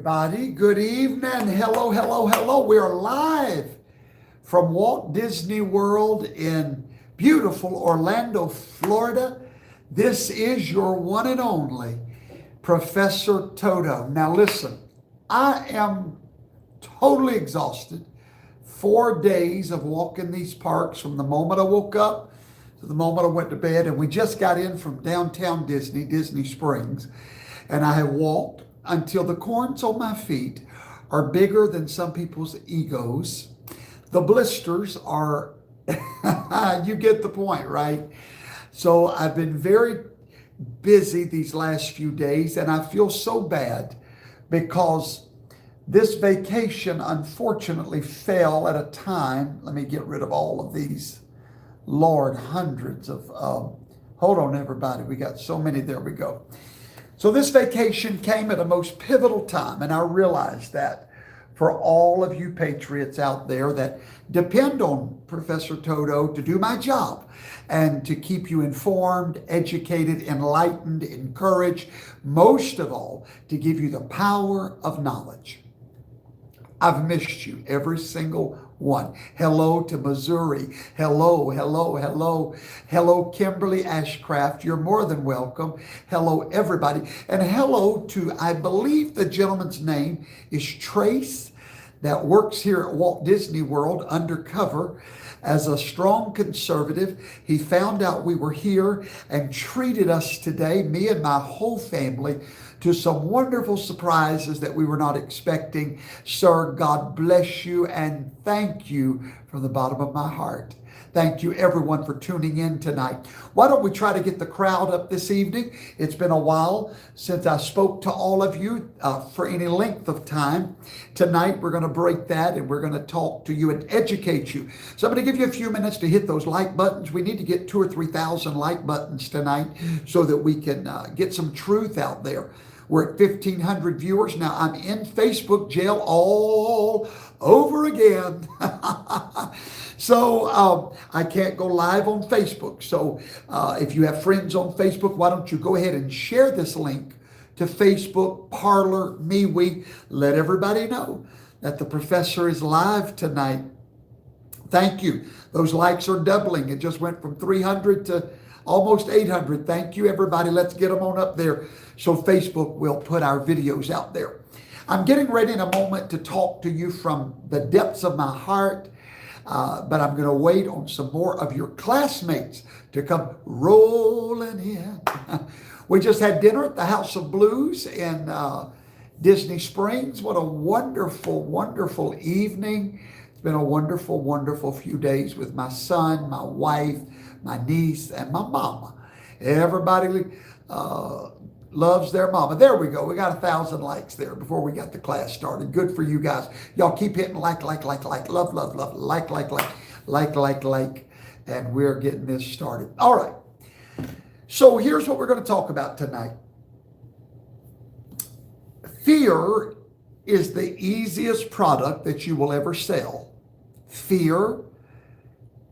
Everybody, good evening. Hello, hello, hello. We are live from Walt Disney World in beautiful Orlando, Florida. This is your one and only Professor Toto. Now listen, I am totally exhausted. 4 days of walking these parks from the moment I woke up to the moment I went to bed, and we just got in from downtown Disney Springs, and I have walked until the corns on my feet are bigger than some people's egos. The blisters are, you get the point, right? So I've been very busy these last few days, and I feel so bad because this vacation unfortunately fell at a time. Let me get rid of all of these. Lord, hundreds of, hold on everybody, we got so many, there we go. So this vacation came at a most pivotal time, and I realize that for all of you patriots out there that depend on Professor Toto to do my job and to keep you informed, educated, enlightened, encouraged, most of all, to give you the power of knowledge. I've missed you, every single one. Hello to Missouri. Hello, hello, hello. Hello, Kimberly Ashcraft. You're more than welcome. Hello, everybody. And hello to, I believe the gentleman's name is Trace, that works here at Walt Disney World undercover as a strong conservative. He found out we were here and treated us today, me and my whole family, to some wonderful surprises that we were not expecting. Sir, God bless you and thank you from the bottom of my heart. Thank you everyone for tuning in tonight. Why don't we try to get the crowd up this evening? It's been a while since I spoke to all of you for any length of time. Tonight we're going to break that and we're going to talk to you and educate you. So I'm going to give you a few minutes to hit those like buttons. We need to get 2,000 or 3,000 like buttons tonight so that we can get some truth out there. We're at 1,500 viewers. Now I'm in Facebook jail all over again. So I can't go live on Facebook. So if you have friends on Facebook, why don't you go ahead and share this link to Facebook, Parler, Mewe. Let everybody know that the professor is live tonight. Thank you. Those likes are doubling. It just went from 300 to almost 800. Thank you, everybody. Let's get them on up there so Facebook will put our videos out there. I'm getting ready in a moment to talk to you from the depths of my heart, but I'm going to wait on some more of your classmates to come rolling in. We just had dinner at the House of Blues in Disney Springs. What a wonderful, wonderful evening. It's been a wonderful, wonderful few days with my son, my wife, my niece, and my mama. Everybody loves their mama. There we go. We got 1,000 likes there before we got the class started. Good for you guys. Y'all keep hitting like, love, like, and we're getting this started. All right. So here's what we're going to talk about tonight. Fear is the easiest product that you will ever sell. Fear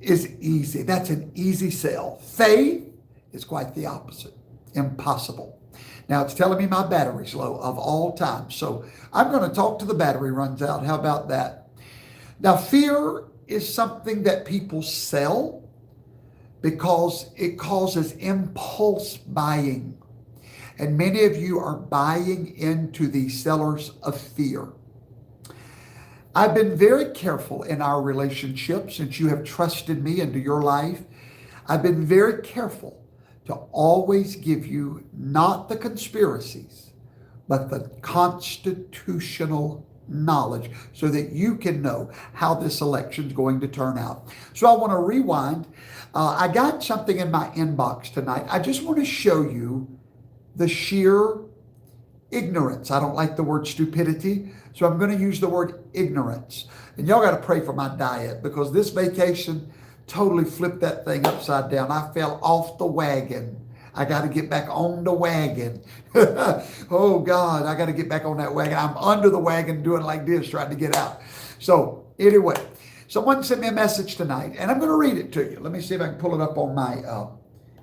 is easy. That's an easy sell. Faith is quite the opposite. Impossible. Now it's telling me my battery's low of all time. So I'm going to talk till the battery runs out. How about that? Now fear is something that people sell because it causes impulse buying. And many of you are buying into the sellers of fear. I've been very careful in our relationship since you have trusted me into your life. I've been very careful to always give you not the conspiracies, but the constitutional knowledge so that you can know how this election is going to turn out. So I want to rewind. I got something in my inbox tonight. I just want to show you the sheer ignorance. I don't like the word stupidity, so I'm going to use the word ignorance. And y'all got to pray for my diet because this vacation totally flipped that thing upside down. I fell off the wagon. I got to get back on the wagon. Oh God, I got to get back on that wagon. I'm under the wagon doing like this, trying to get out. So anyway, someone sent me a message tonight and I'm going to read it to you. Let me see if I can pull it up on my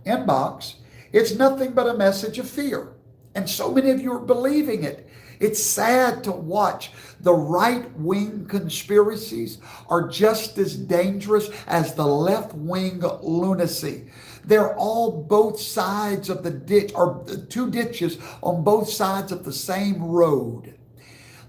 inbox. It's nothing but a message of fear. And so many of you are believing it. It's sad to watch. The right-wing conspiracies are just as dangerous as the left-wing lunacy. They're all both sides of the ditch, or two ditches on both sides of the same road.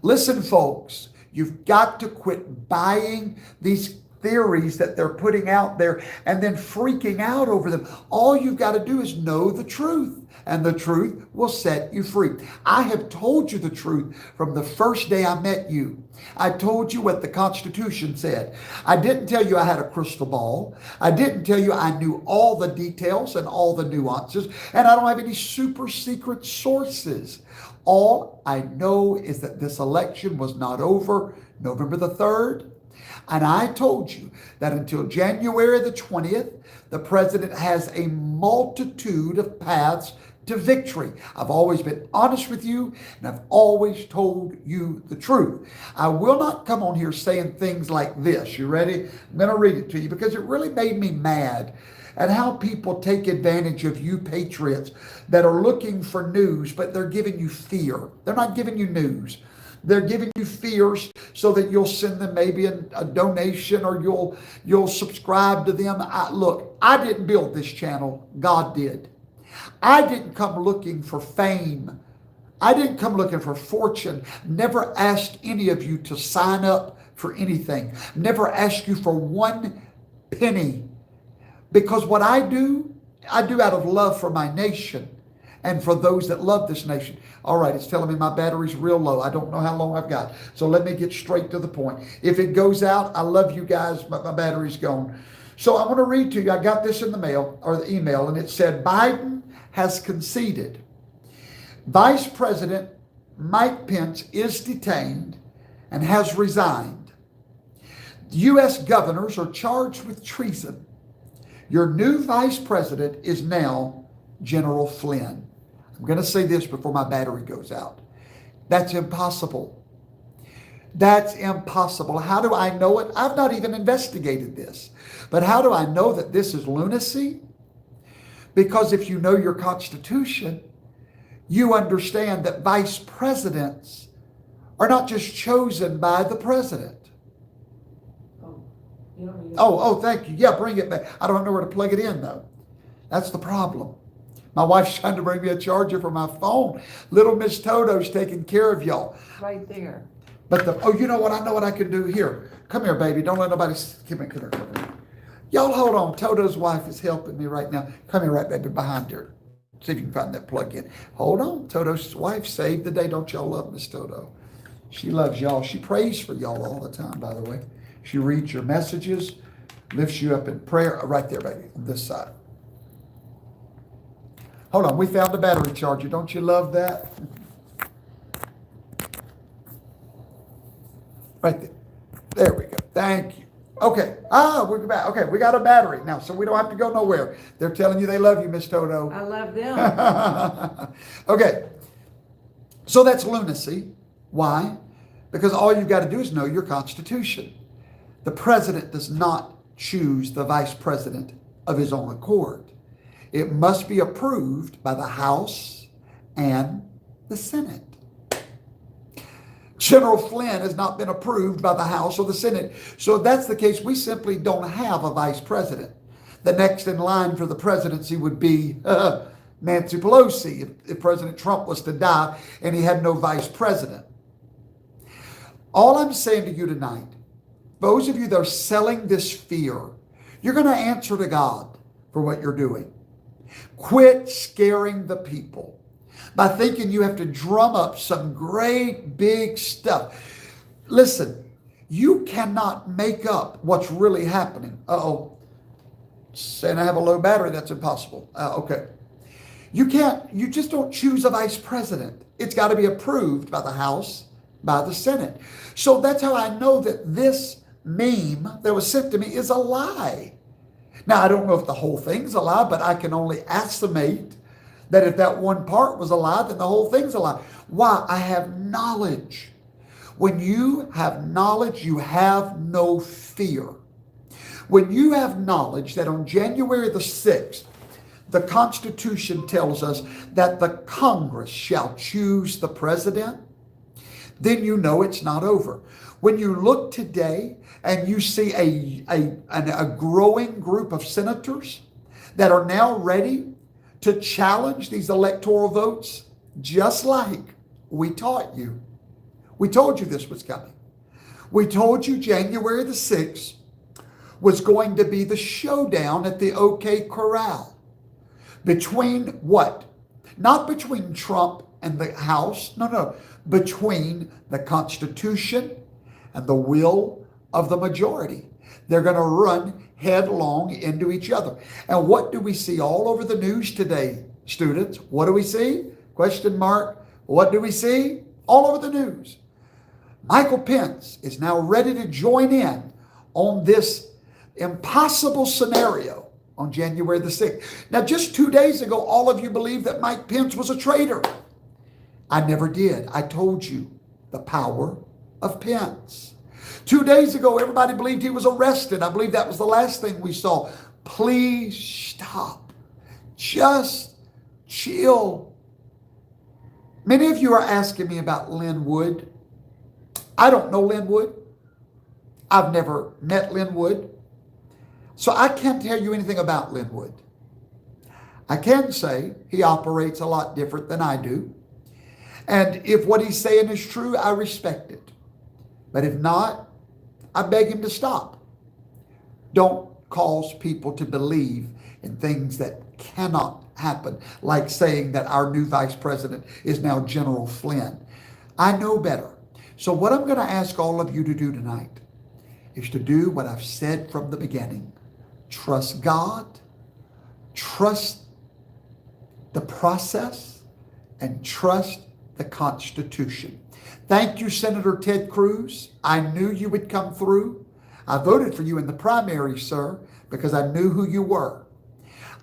Listen, folks, you've got to quit buying these theories that they're putting out there and then freaking out over them. All you've got to do is know the truth, and the truth will set you free. I have told you the truth from the first day I met you. I told you what the Constitution said. I didn't tell you I had a crystal ball. I didn't tell you I knew all the details and all the nuances, and I don't have any super secret sources. All I know is that this election was not over November the 3rd. And I told you that until January the 20th, the president has a multitude of paths to victory. I've always been honest with you, and I've always told you the truth. I will not come on here saying things like this. You ready? I'm going to read it to you because it really made me mad at how people take advantage of you patriots that are looking for news, but they're giving you fear. They're not giving you news. They're giving you fears so that you'll send them maybe a donation, or you'll subscribe to them. Look, I didn't build this channel. God did. I didn't come looking for fame. I didn't come looking for fortune. Never asked any of you to sign up for anything. Never asked you for one penny. Because what I do out of love for my nation and for those that love this nation. All right, it's telling me my battery's real low. I don't know how long I've got. So let me get straight to the point. If it goes out, I love you guys, but my battery's gone. So I'm going to read to you. I got this in the mail, or the email, and it said, Biden has conceded. Vice President Mike Pence is detained and has resigned. U.S. governors are charged with treason. Your new vice president is now General Flynn. I'm going to say this before my battery goes out. That's impossible. That's impossible. How do I know it? I've not even investigated this. But how do I know that this is lunacy? Because if you know your Constitution, you understand that vice presidents are not just chosen by the president. Oh, thank you. Yeah, bring it back. I don't know where to plug it in, though. That's the problem. My wife's trying to bring me a charger for my phone. Little Miss Toto's taking care of y'all. Right there. But you know what? I know what I can do here. Come here, baby. Don't let nobody... Come here. Y'all hold on. Toto's wife is helping me right now. Come here, right, baby, behind her. See if you can find that plug in. Hold on. Toto's wife saved the day. Don't y'all love Miss Toto? She loves y'all. She prays for y'all all the time, by the way. She reads your messages, lifts you up in prayer. Right there, baby, on this side. Hold on. We found a battery charger. Don't you love that? Right there. There we go. Thank you. Okay. We're back. Okay, we got a battery now, so we don't have to go nowhere. They're telling you they love you, Miss Toto. I love them. Okay. So that's lunacy. Why? Because all you've got to do is know your Constitution. The president does not choose the vice president of his own accord. It must be approved by the House and the Senate. General Flynn has not been approved by the House or the Senate. So if that's the case, we simply don't have a vice president. The next in line for the presidency would be Nancy Pelosi if President Trump was to die and he had no vice president. All I'm saying to you tonight, those of you that are selling this fear, you're going to answer to God for what you're doing. Quit scaring the people by thinking you have to drum up some great big stuff. Listen, you cannot make up what's really happening. Saying I have a low battery, that's impossible. Okay. You just don't choose a vice president. It's got to be approved by the House, by the Senate. So that's how I know that this meme that was sent to me is a lie. Now, I don't know if the whole thing's a lie, but I can only estimate that if that one part was a lie, then the whole thing's a lie. Why? I have knowledge. When you have knowledge, you have no fear. When you have knowledge that on January the 6th, the Constitution tells us that the Congress shall choose the president, then you know it's not over. When you look today and you see a growing group of senators that are now ready to challenge these electoral votes, just like we taught you. We told you this was coming. We told you January the 6th was going to be the showdown at the OK Corral. Between what? Not between Trump and the House. No. Between the Constitution and the will of the majority. They're going to run headlong into each other. And what do we see all over the news today, students? What do we see? Question mark. What do we see? All over the news. Michael Pence is now ready to join in on this impossible scenario on January the 6th. Now, just 2 days ago, all of you believed that Mike Pence was a traitor. I never did. I told you the power of Pence. 2 days ago, everybody believed he was arrested. I believe that was the last thing we saw. Please stop. Just chill. Many of you are asking me about Lynn Wood. I don't know Lynn Wood. I've never met Lynn Wood. So I can't tell you anything about Lynn Wood. I can say he operates a lot different than I do. And if what he's saying is true, I respect it. But if not, I beg him to stop. Don't cause people to believe in things that cannot happen, like saying that our new vice president is now General Flynn. I know better. So what I'm going to ask all of you to do tonight is to do what I've said from the beginning. Trust God, trust the process, and trust the Constitution. Thank you, Senator Ted Cruz. I knew you would come through. I voted for you in the primary, sir, because I knew who you were.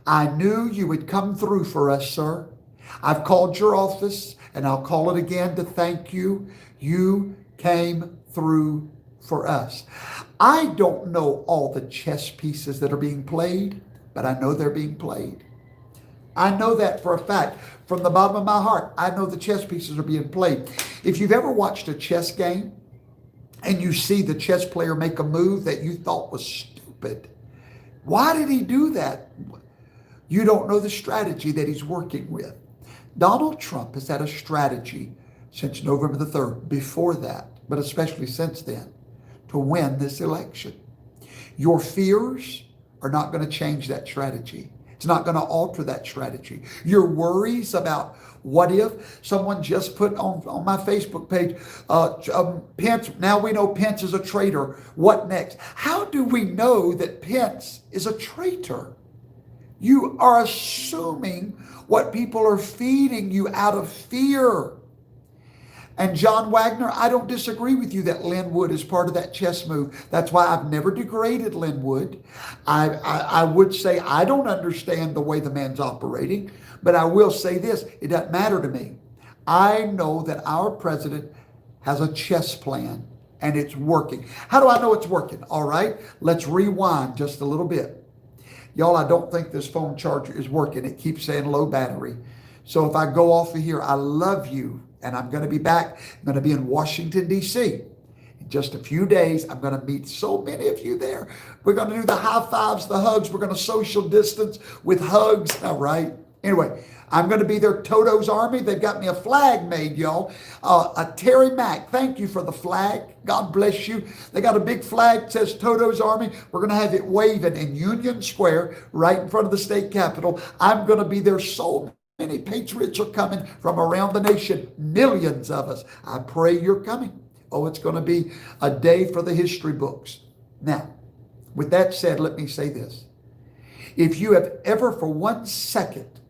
I knew you would come through for us, sir. I've called your office, and I'll call it again to thank you. You came through for us. I don't know all the chess pieces that are being played, but I know they're being played. I know that for a fact. From the bottom of my heart, I know the chess pieces are being played. If you've ever watched a chess game and you see the chess player make a move that you thought was stupid, why did he do that? You don't know the strategy that he's working with. Donald Trump has had a strategy since November the 3rd, before that, but especially since then, to win this election. Your fears are not going to change that strategy. It's not going to alter that strategy. Your worries about what if someone just put on my Facebook page, Pence, now we know Pence is a traitor. What next? How do we know that Pence is a traitor? You are assuming what people are feeding you out of fear. And John Wagner, I don't disagree with you that Lynn Wood is part of that chess move. That's why I've never degraded Lynn Wood. I would say I don't understand the way the man's operating, but I will say this, it doesn't matter to me. I know that our president has a chess plan and it's working. How do I know it's working? All right, let's rewind just a little bit. Y'all, I don't think this phone charger is working. It keeps saying low battery. So if I go off of here, I love you. And I'm going to be back. I'm going to be in Washington, D.C. In just a few days, I'm going to meet so many of you there. We're going to do the high fives, the hugs. We're going to social distance with hugs. All right. Anyway, I'm going to be there. Toto's Army. They've got me a flag made, y'all. A Terry Mack. Thank you for the flag. God bless you. They got a big flag that says Toto's Army. We're going to have it waving in Union Square right in front of the state capitol. I'm going to be there so many patriots are coming from around the nation, millions of us. I pray you're coming. Oh, it's going to be a day for the history books. Now, with that said, let me say this. If you have ever for 1 second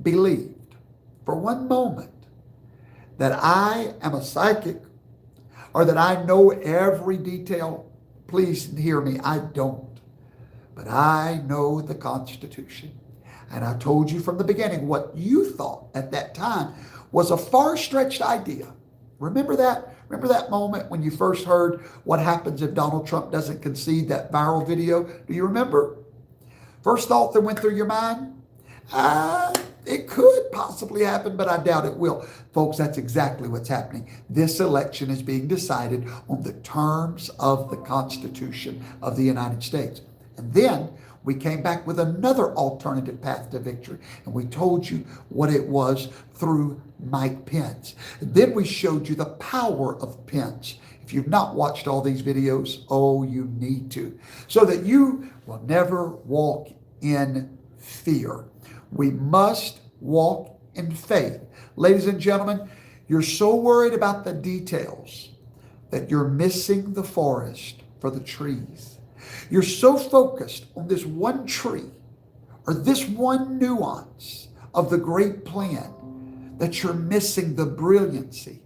believed, for one moment, that I am a psychic or that I know every detail, please hear me, I don't. But I know the Constitution. And I told you from the beginning what you thought at that time was a far-stretched idea. Remember that? Remember that moment when you first heard what happens if Donald Trump doesn't concede, that viral video? Do you remember? First thought that went through your mind? It could possibly happen, but I doubt it will. Folks, that's exactly what's happening. This election is being decided on the terms of the Constitution of the United States. And then we came back with another alternative path to victory. And we told you what it was through Mike Pence. And then we showed you the power of Pence. If you've not watched all these videos, oh, you need to, so that you will never walk in fear. We must walk in faith. Ladies and gentlemen, you're so worried about the details that you're missing the forest for the trees. You're so focused on this one tree or this one nuance of the great plan that you're missing the brilliancy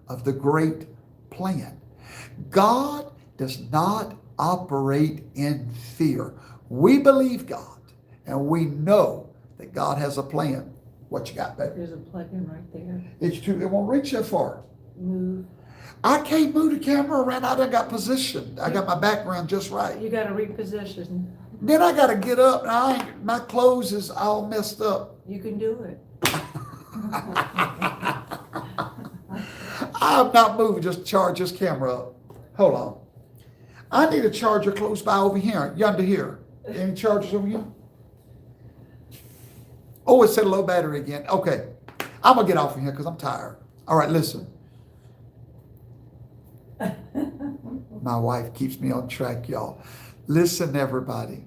of the great plan. God does not operate in fear. We believe God, and we know that God has a plan. What you got, baby? There's a plug-in right there. It's true. It won't reach that far. Move. I can't move the camera around. I done got positioned. I got my background just right. You got to reposition. Then I got to get up, and my clothes is all messed up. You can do it. I'm not moving. Just charge this camera up. Hold on. I need a charger close by over here, yonder here. Any chargers over here? Oh, it said low battery again. Okay. I'm going to get off of here because I'm tired. All right, listen. My wife keeps me on track, y'all. Listen, everybody.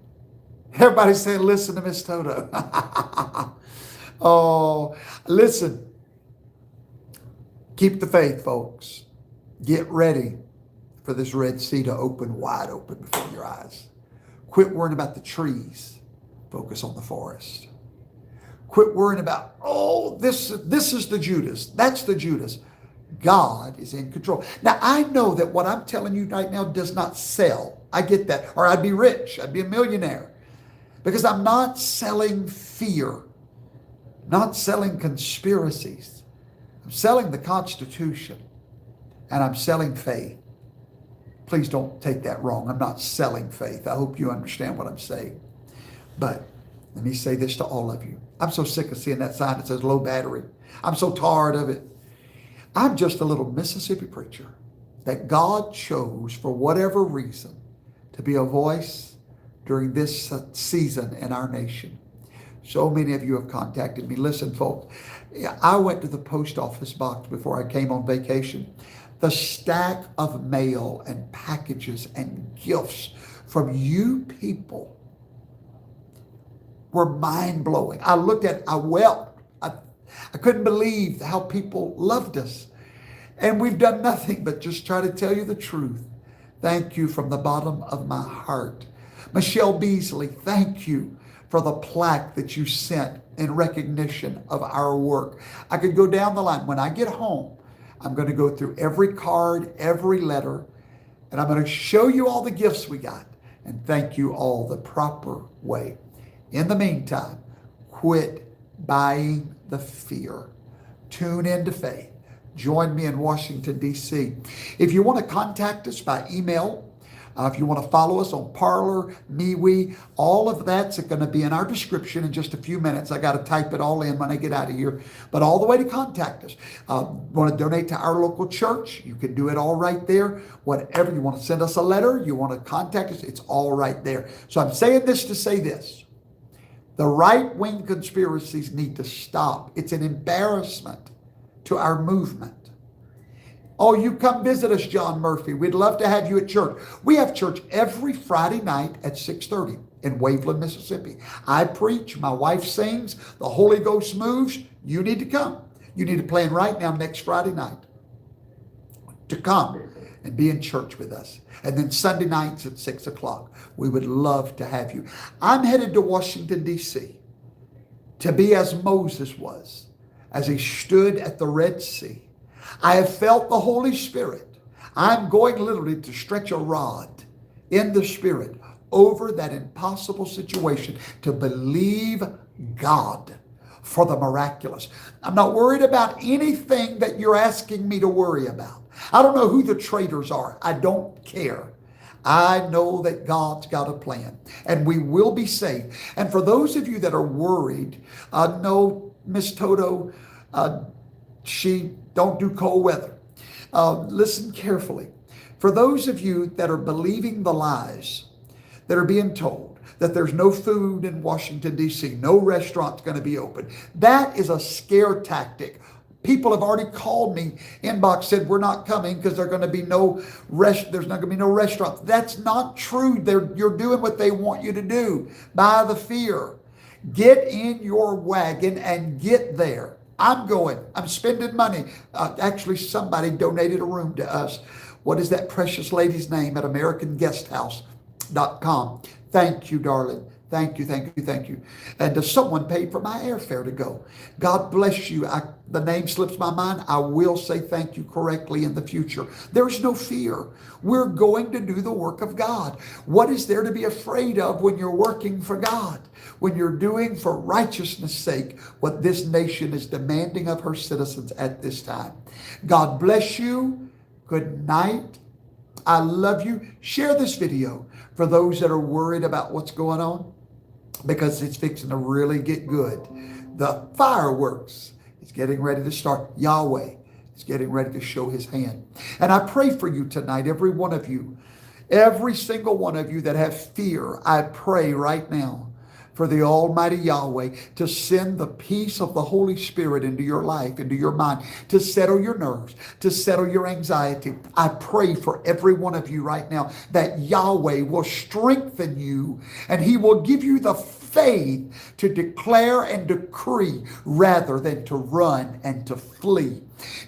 Everybody say, listen to Miss Toto. Oh, listen. Keep the faith, folks. Get ready for this Red Sea to open wide open before your eyes. Quit worrying about the trees. Focus on the forest. Quit worrying about, oh, this is the Judas. That's the Judas. God is in control. Now, I know that what I'm telling you right now does not sell. I get that. Or I'd be rich. I'd be a millionaire. Because I'm not selling fear. Not selling conspiracies. I'm selling the Constitution. And I'm selling faith. Please don't take that wrong. I'm not selling faith. I hope you understand what I'm saying. But let me say this to all of you. I'm so sick of seeing that sign that says low battery. I'm so tired of it. I'm just a little Mississippi preacher that God chose for whatever reason to be a voice during this season in our nation. So many of you have contacted me. Listen, folks, I went to the post office box before I came on vacation. The stack of mail and packages and gifts from you people were mind-blowing. I looked at it, I wept. I couldn't believe how people loved us. And we've done nothing but just try to tell you the truth. Thank you from the bottom of my heart. Michelle Beasley, thank you for the plaque that you sent in recognition of our work. I could go down the line. When I get home, I'm going to go through every card, every letter, and I'm going to show you all the gifts we got and thank you all the proper way. In the meantime, quit buying the fear. Tune into faith. Join me in Washington, D.C. If you want to contact us by email, if you want to follow us on Parler, Mewe, all of that's going to be in our description in just a few minutes. I got to type it all in when I get out of here. But all the way to contact us. Want to donate to our local church? You can do it all right there. Whatever you want to send us a letter, you want to contact us, it's all right there. So I'm saying this to say this. The right-wing conspiracies need to stop. It's an embarrassment to our movement. Oh, you come visit us, John Murphy. We'd love to have you at church. We have church every Friday night at 6:30 in Waveland, Mississippi. I preach. My wife sings. The Holy Ghost moves. You need to come. You need to plan right now next Friday night to come and be in church with us. And then Sunday nights at 6 o'clock. We would love to have you. I'm headed to Washington, D.C. to be as Moses was, as he stood at the Red Sea. I have felt the Holy Spirit. I'm going literally to stretch a rod in the Spirit over that impossible situation to believe God for the miraculous. I'm not worried about anything that you're asking me to worry about. I don't know who the traitors are. I don't care. I know that God's got a plan and we will be safe. And for those of you that are worried, no, Miss Toto, she don't do cold weather. Listen carefully. For those of you that are believing the lies that are being told, that there's no food in Washington, D.C., no restaurant's going to be open, that is a scare tactic. People have already called me, inbox, said we're not coming because there's not going to be no restaurants. That's not true. You're doing what they want you to do by the fear. Get in your wagon and get there. I'm going. I'm spending money. Actually, somebody donated a room to us. What is that precious lady's name at AmericanGuesthouse.com? Thank you, darling. Thank you, thank you, thank you. And someone paid for my airfare to go. God bless you. The name slips my mind. I will say thank you correctly in the future. There's no fear. We're going to do the work of God. What is there to be afraid of when you're working for God? When you're doing for righteousness' sake what this nation is demanding of her citizens at this time. God bless you. Good night. I love you. Share this video for those that are worried about what's going on, because it's fixing to really get good. The fireworks is getting ready to start. Yahweh is getting ready to show his hand. And I pray for you tonight, every one of you, every single one of you that have fear. I pray right now for the Almighty Yahweh to send the peace of the Holy Spirit into your life, into your mind, to settle your nerves, to settle your anxiety. I pray for every one of you right now that Yahweh will strengthen you and he will give you the faith to declare and decree rather than to run and to flee.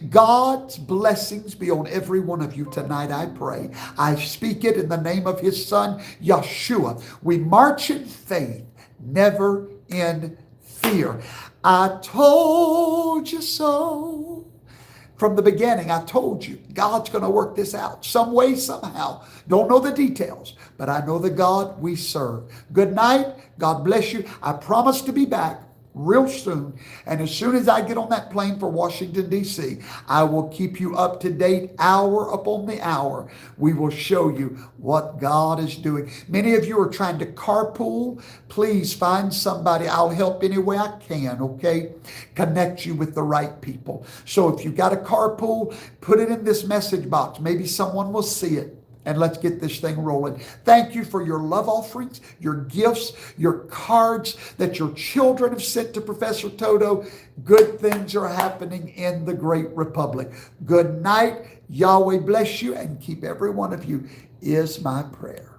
God's blessings be on every one of you tonight, I pray. I speak it in the name of his son, Yeshua. We march in faith, never in fear. I told you so. From the beginning, I told you, God's going to work this out some way, somehow. Don't know the details, but I know the God we serve. Good night. God bless you. I promise to be back real soon. And as soon as I get on that plane for Washington, D.C., I will keep you up to date hour upon the hour. We will show you what God is doing. Many of you are trying to carpool. Please find somebody. I'll help any way I can, okay? Connect you with the right people. So if you've got a carpool, put it in this message box. Maybe someone will see it. And let's get this thing rolling. Thank you for your love offerings, your gifts, your cards that your children have sent to Professor Toto. Good things are happening in the great republic. Good night. Yahweh bless you and keep every one of you is my prayer.